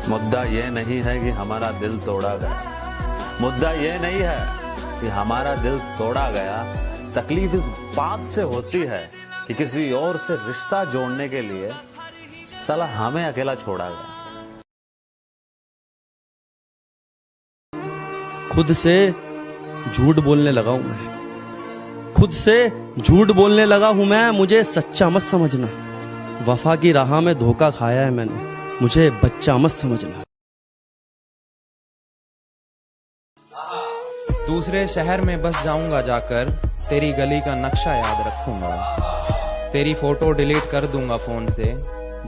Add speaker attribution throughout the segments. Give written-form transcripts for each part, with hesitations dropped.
Speaker 1: मुद्दा ये नहीं है कि हमारा दिल तोड़ा गया, मुद्दा ये नहीं है कि हमारा दिल तोड़ा गया। तकलीफ इस बात से होती है कि किसी और से रिश्ता जोड़ने के लिए साला हमें अकेला छोड़ा गया।
Speaker 2: खुद से झूठ बोलने लगा हूं मैं, खुद से झूठ बोलने लगा हूं मैं। मुझे सच्चा मत समझना, वफा की राह में धोखा खाया है मैंने, मुझे बच्चा मत समझना।
Speaker 3: दूसरे शहर में बस जाऊंगा जाकर, तेरी गली का नक्शा याद रखूंगा। तेरी फोटो डिलीट कर दूंगा फोन से,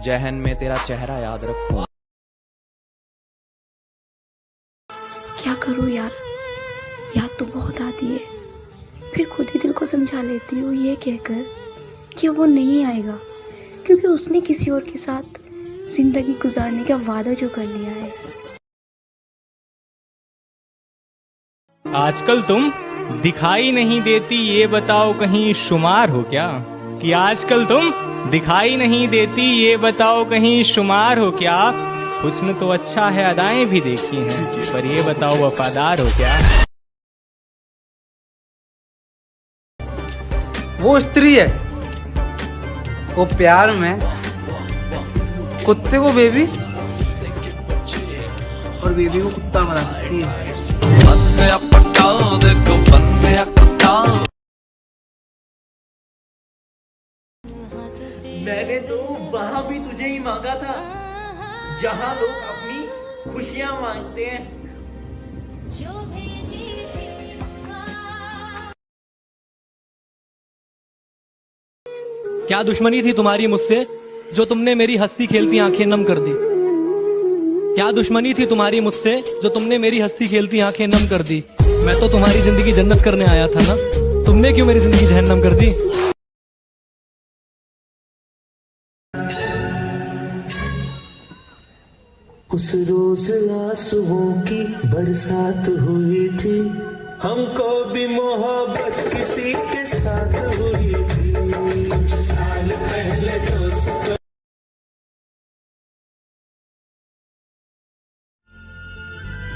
Speaker 3: जहन में तेरा चेहरा याद रखूंगा।
Speaker 4: क्या करूं यार, याद तो बहुत आती है, फिर खुद ही दिल को समझा लेती हूँ ये कहकर कि वो नहीं आएगा, क्योंकि उसने किसी और के साथ जिंदगी गुजारने का वादा जो कर लिया है।
Speaker 5: आजकल तुम दिखाई नहीं देती, ये बताओ कहीं शुमार हो क्या? कि आजकल तुम दिखाई नहीं देती, ये बताओ कहीं शुमार हो क्या? हुस्न तो अच्छा है, अदाएं भी देखी हैं, पर ये बताओ वफादार हो क्या?
Speaker 6: वो स्त्री है, वो प्यार में कुत्ते को बेबी और बेबी को कुत्ता बना सकती है।
Speaker 7: मैंने तो वहां भी तुझे ही मांगा था जहां लोग अपनी खुशियां मांगते हैं।
Speaker 8: क्या दुश्मनी थी तुम्हारी मुझसे जो तुमने मेरी हंसती खेलती आंखें नम कर दी? क्या दुश्मनी थी तुम्हारी मुझसे जो तुमने मेरी हंसती खेलती आंखें नम कर दी? मैं तो तुम्हारी जिंदगी जन्नत करने आया था ना, तुमने क्यों मेरी जिंदगी जहन्नम कर दी?
Speaker 7: उस रोज आंसुओं की बरसात हुई थी, हमको भी मोहब्बत किसी के साथ हुई थी। कुछ साल पहले दोस्त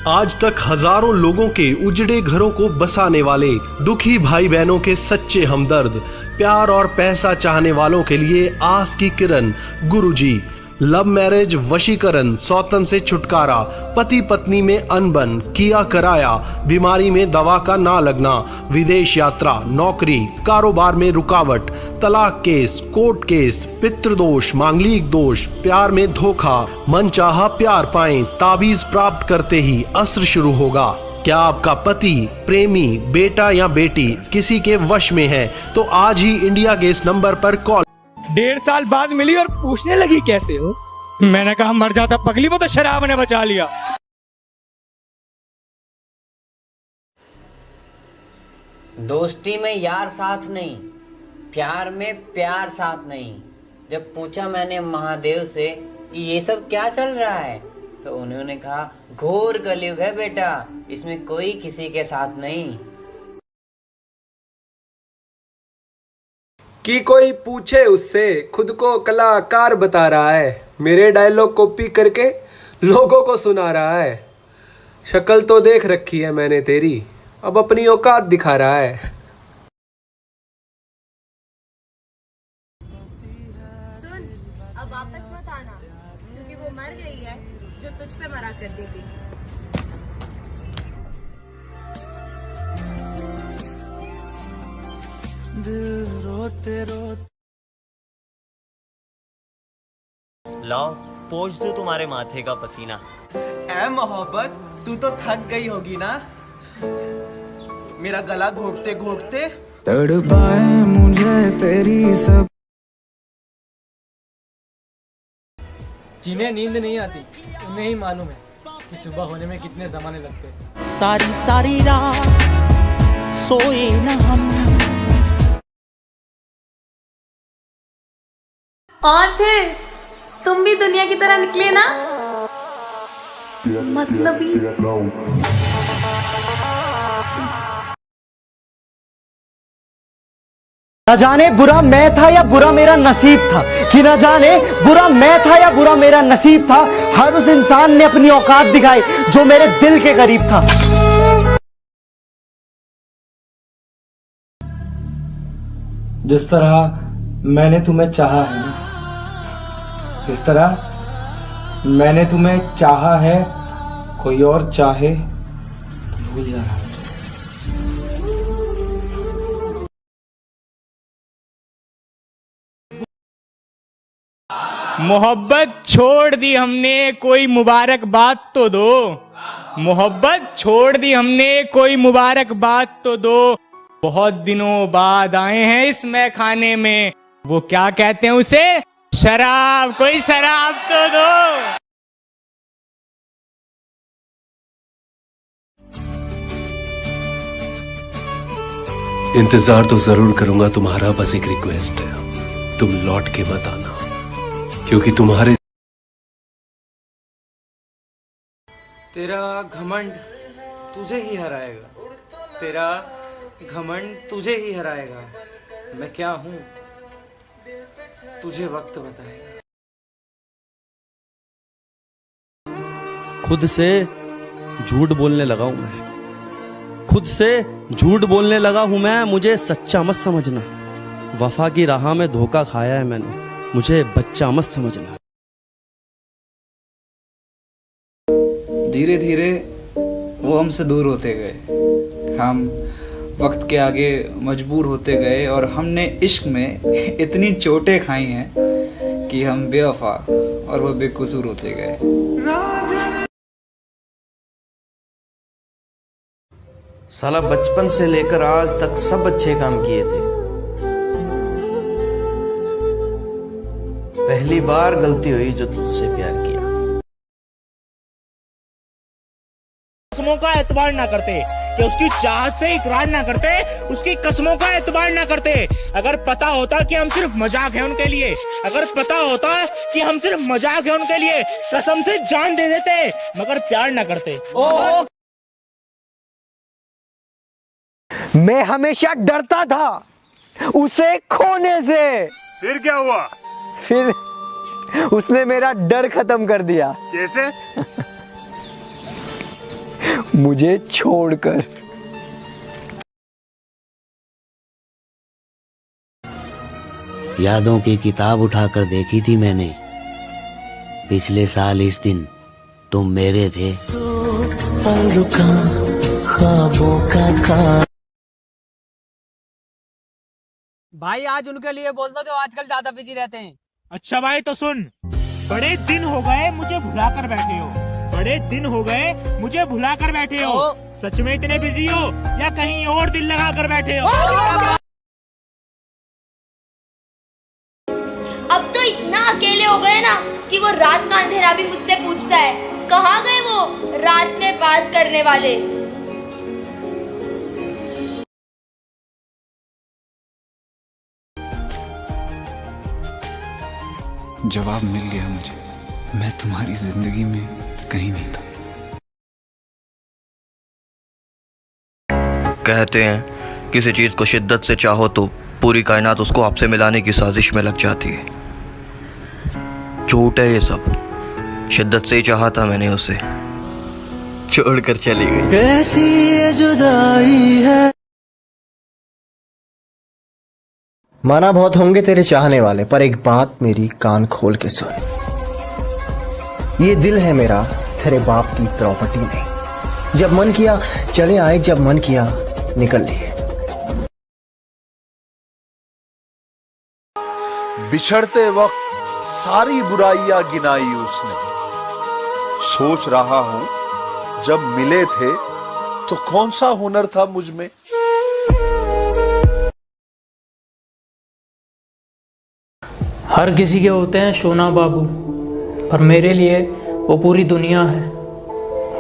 Speaker 9: आज तक हजारों लोगों के उजड़े घरों को बसाने वाले दुखी भाई बहनों के सच्चे हमदर्द, प्यार और पैसा चाहने वालों के लिए आस की किरण गुरुजी। लव मैरिज, वशीकरण, सौतन से छुटकारा, पति पत्नी में अनबन, किया कराया, बीमारी में दवा का ना लगना, विदेश यात्रा, नौकरी, कारोबार में रुकावट, तलाक केस, कोर्ट केस, पितृदोष, मांगलिक दोष, प्यार में धोखा, मनचाहा प्यार पाएं, ताबीज प्राप्त करते ही असर शुरू होगा। क्या आपका पति, प्रेमी, बेटा या बेटी किसी के वश में है तो आज ही इंडिया के इस नंबर पर कॉल।
Speaker 5: 1.5 साल बाद मिली और पूछने लगी कैसे हो? मैंने कहा मर जाता पगली, वो तो शराब ने बचा लिया।
Speaker 10: दोस्ती में यार साथ नहीं, प्यार में प्यार साथ नहीं। जब पूछा मैंने महादेव से कि ये सब क्या चल रहा है, तो उन्होंने कहा घोर कलयुग है बेटा, इसमें कोई किसी के साथ नहीं।
Speaker 6: कि कोई पूछे उससे, खुद को कलाकार बता रहा है, मेरे डायलॉग कॉपी करके लोगों को सुना रहा है। शक्ल तो देख रखी है मैंने तेरी, अब अपनी औकात दिखा रहा है।
Speaker 11: सुन, अब वापस मत आना, क्योंकि वो मर गई है जो तुझ पे मरा करती थी।
Speaker 7: दिल रोते रोते
Speaker 12: लाओ पोंछ दो तुम्हारे माथे का पसीना।
Speaker 7: ऐ मोहब्बत, तू तो थक गई होगी ना मेरा गला घोटते घोटते।
Speaker 13: तड़पाए मुझे तेरी सब।
Speaker 8: जिन्हें नींद नहीं आती उन्हें ही मालूम है कि सुबह होने में कितने जमाने लगते हैं।
Speaker 13: सारी सारी रात सोए न हम।
Speaker 11: और फिर तुम भी दुनिया की तरह निकले ना, मतलबी।
Speaker 14: न जाने बुरा मैं था या बुरा मेरा नसीब था, कि न जाने बुरा मैं था या बुरा मेरा नसीब था। हर उस इंसान ने अपनी औकात दिखाई जो मेरे दिल के करीब था।
Speaker 15: जिस तरह मैंने तुम्हें चाहा है ना, जिस तरह मैंने तुम्हें चाहा है, कोई और चाहे तो भूल जाना।
Speaker 5: मोहब्बत छोड़ दी हमने, कोई मुबारकबाद तो दो। मोहब्बत छोड़ दी हमने, कोई मुबारकबाद तो दो। बहुत दिनों बाद आए हैं इस मैखाने में, वो क्या कहते हैं उसे, शराब, कोई शराब तो दो।
Speaker 9: इंतजार तो जरूर करूंगा तुम्हारा, बस एक रिक्वेस्ट है, तुम लौट के मत आना, क्योंकि तुम्हारे
Speaker 15: तेरा घमंड तुझे ही हराएगा, तेरा घमंड तुझे ही हराएगा। मैं क्या हूं तुझे वक्त बताएगा।
Speaker 2: खुद से झूठ बोलने लगा हूं मैं, खुद से झूठ बोलने लगा हूं मैं। मुझे सच्चा मत समझना, वफा की राह में धोखा खाया है मैंने, मुझे बच्चा मत समझना।
Speaker 16: धीरे धीरे वो हमसे दूर होते गए, हम वक्त के आगे मजबूर होते गए, और हमने इश्क में इतनी चोटें खाई हैं कि हम बेवफा और वो बेकसूर होते गए।
Speaker 14: साला बचपन से लेकर आज तक सब अच्छे काम किए थे, पहली बार गलती हुई जो तुझसे प्यार किया।
Speaker 5: कसमों का एतबार ना करते, कि उसकी चाहत से इकरार ना करते, उसकी कसमों का एतबार ना करते। अगर पता होता कि हम सिर्फ मजाक है उनके लिए, अगर पता होता कि हम सिर्फ मजाक है उनके लिए, कसम से जान दे देते, मगर प्यार ना करते।
Speaker 14: मैं हमेशा डरता था उसे खोने से।
Speaker 17: फिर क्या हुआ?
Speaker 14: फिर उसने मेरा डर खत्म कर दिया।
Speaker 17: कैसे?
Speaker 14: मुझे छोड़कर।
Speaker 18: यादों की किताब उठाकर देखी थी मैंने, पिछले साल इस दिन तुम मेरे थे।
Speaker 7: रुका ख्वाबों का
Speaker 19: भाई आज उनके लिए बोल दो जो आजकल ज्यादा बिजी रहते हैं।
Speaker 5: अच्छा भाई तो सुन, बड़े दिन हो गए मुझे भुला कर बैठे हो, बड़े दिन हो गए मुझे भुला कर बैठे हो। सच में इतने बिजी हो या कहीं और दिल लगा कर बैठे हो?
Speaker 11: अब तो इतना अकेले हो गए ना कि वो रात का अंधेरा भी मुझसे पूछता है, कहाँ गए वो रात में बात करने वाले।
Speaker 20: जवाब मिल गया मुझे, मैं तुम्हारी जिंदगी में कहीं नहीं था।
Speaker 21: कहते हैं किसी चीज को शिद्दत से चाहो तो पूरी कायनात उसको आपसे मिलाने की साजिश में लग जाती है। झूठ है ये सब, शिद्दत से ही चाहा था मैंने उसे, छोड़कर चली गई।
Speaker 7: कैसी ये जुदाई है।
Speaker 14: माना बहुत होंगे तेरे चाहने वाले, पर एक बात मेरी कान खोल के सुन, ये दिल है मेरा तेरे बाप की प्रॉपर्टी नहीं। जब मन किया चले आए, जब मन किया निकल लिए।
Speaker 22: बिछड़ते वक्त सारी बुराइयां गिनाई उसने, सोच रहा हूं जब मिले थे तो कौन सा हुनर था मुझ में।
Speaker 23: हर किसी के होते हैं सोना बाबू, पर मेरे लिए वो पूरी दुनिया है।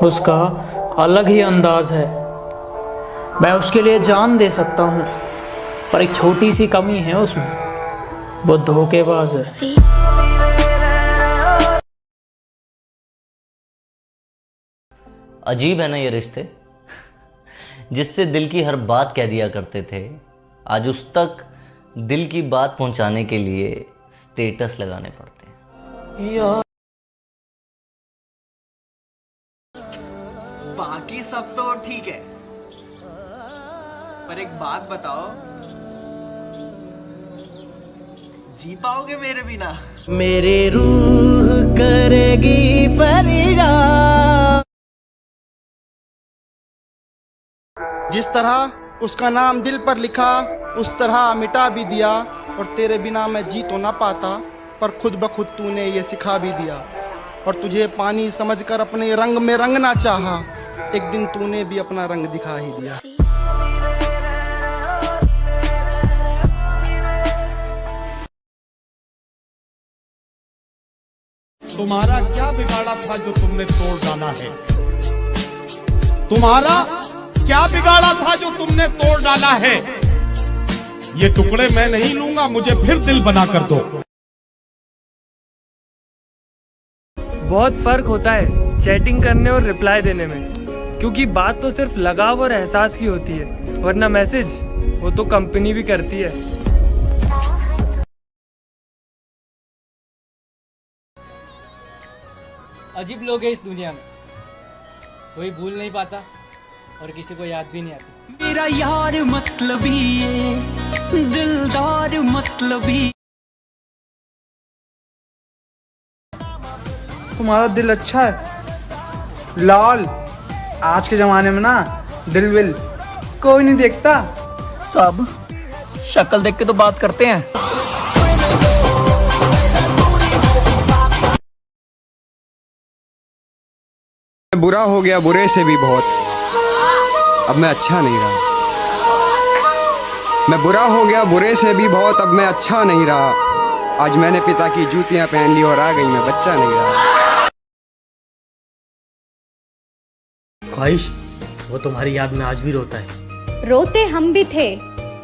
Speaker 23: उसका अलग ही अंदाज है, मैं उसके लिए जान दे सकता हूँ, पर एक छोटी सी कमी है उसमें, वो धोखेबाज है।
Speaker 18: अजीब है ना ये रिश्ते, जिससे दिल की हर बात कह दिया करते थे, आज उस तक
Speaker 1: दिल की बात पहुंचाने के लिए स्टेटस लगाने पड़ते हैं।
Speaker 3: बाकी सब तो ठीक है, पर एक बात बताओ, जी पाओगे मेरे बिना?
Speaker 13: मेरी रूह करेगी फरियाद।
Speaker 17: जिस तरह उसका नाम दिल पर लिखा उस तरह मिटा भी दिया, और तेरे बिना मैं जी तो ना पाता, पर खुद ब खुद तूने ये सिखा भी दिया। और तुझे पानी समझकर अपने रंग में रंगना चाहा, एक दिन तूने भी अपना रंग दिखा ही दिया।
Speaker 24: तुम्हारा क्या बिगाड़ा था जो तुमने तोड़ डाला है? तुम्हारा क्या बिगाड़ा था जो तुमने तोड़ डाला है? ये टुकड़े मैं नहीं लूंगा, मुझे फिर दिल बना कर दो।
Speaker 25: बहुत फर्क होता है चैटिंग करने और रिप्लाई देने में, क्योंकि बात तो सिर्फ लगाव और एहसास की होती है, वरना मैसेज वो तो कंपनी भी करती है।
Speaker 8: अजीब लोग हैं इस दुनिया में, कोई भूल नहीं पाता और किसी को याद भी नहीं आती।
Speaker 13: मेरा यार मतलबी है, दिलदार मतलबी।
Speaker 16: तुम्हारा दिल अच्छा है लाल। आज के जमाने में ना दिल विल कोई नहीं देखता, सब शक्ल देख के तो बात करते हैं।
Speaker 26: बुरा हो गया बुरे से भी बहुत, अब मैं अच्छा नहीं रहा। मैं बुरा हो गया बुरे से भी बहुत, अब मैं अच्छा नहीं रहा। आज मैंने पिता की जूतियां पहन ली और आ गई, मैं बच्चा नहीं रहा।
Speaker 8: ख्वाहिश वो तुम्हारी याद में आज भी रोता है।
Speaker 27: रोते हम भी थे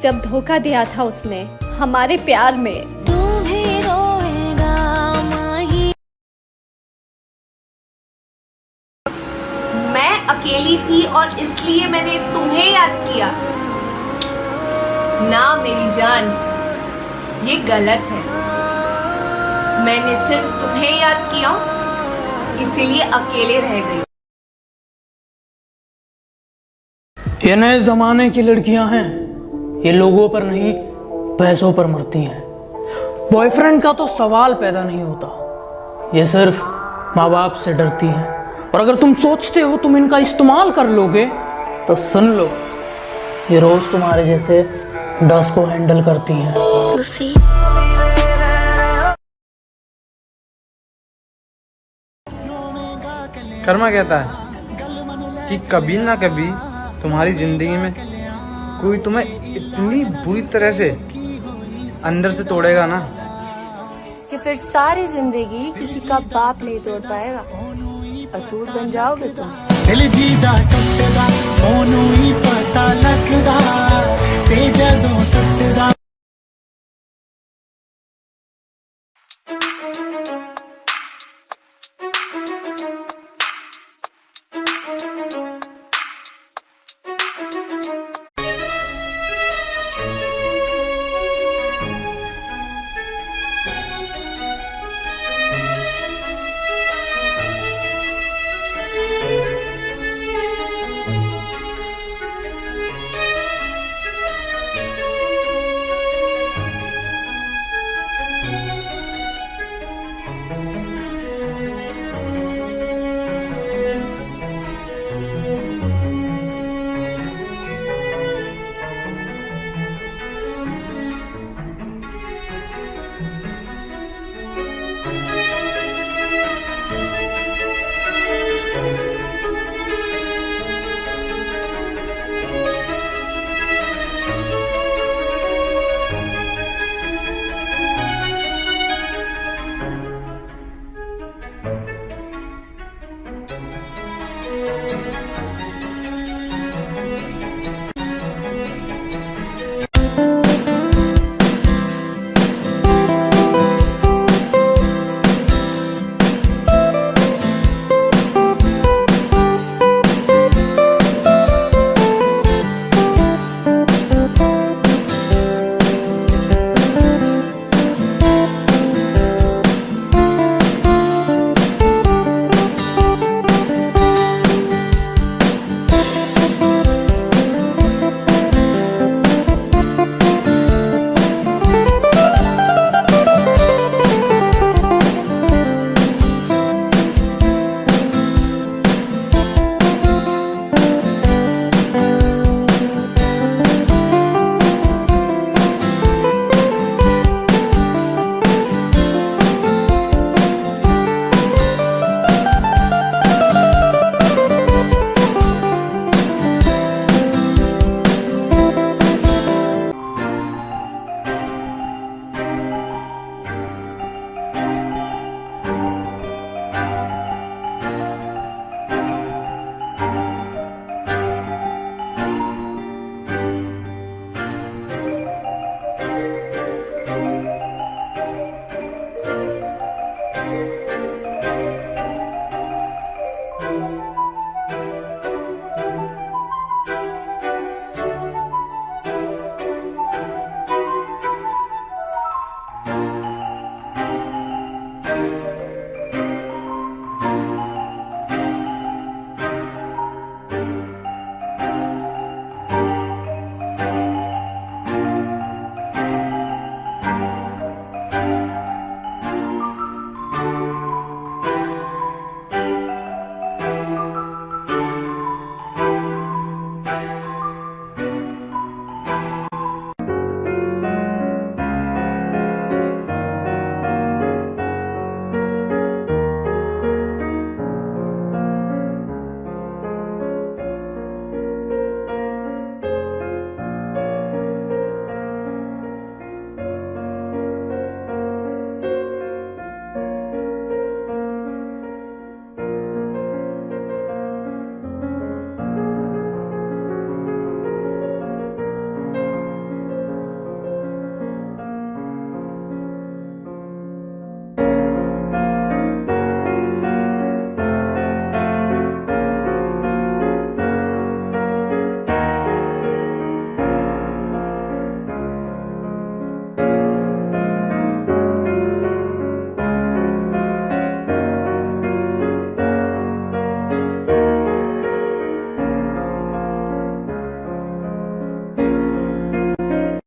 Speaker 27: जब धोखा दिया था उसने हमारे प्यार में।
Speaker 11: मैं अकेली थी और इसलिए मैंने तुम्हें याद किया ना मेरी जान, ये गलत है। मैंने सिर्फ तुम्हें याद किया, इसीलिए अकेले रह गई।
Speaker 23: ये नए जमाने की लड़कियां हैं, ये लोगों पर नहीं पैसों पर मरती हैं। बॉयफ्रेंड का तो सवाल पैदा नहीं होता, ये सिर्फ माँ बाप से डरती हैं। और अगर तुम सोचते हो तुम इनका इस्तेमाल कर लोगे तो सुन लो, ये रोज तुम्हारे जैसे 10 को हैंडल करती हैं।
Speaker 16: कर्मा कहता है कि कभी ना कभी तुम्हारी जिंदगी में कोई तुम्हें इतनी बुरी तरह से अंदर से तोड़ेगा ना
Speaker 27: कि फिर सारी जिंदगी किसी का बाप नहीं तोड़ पाएगा, अटूट बन जाओगे तुम।
Speaker 13: दिल जीदा टुटदा ओनू ही पता लगदा ते जदों टुटदा।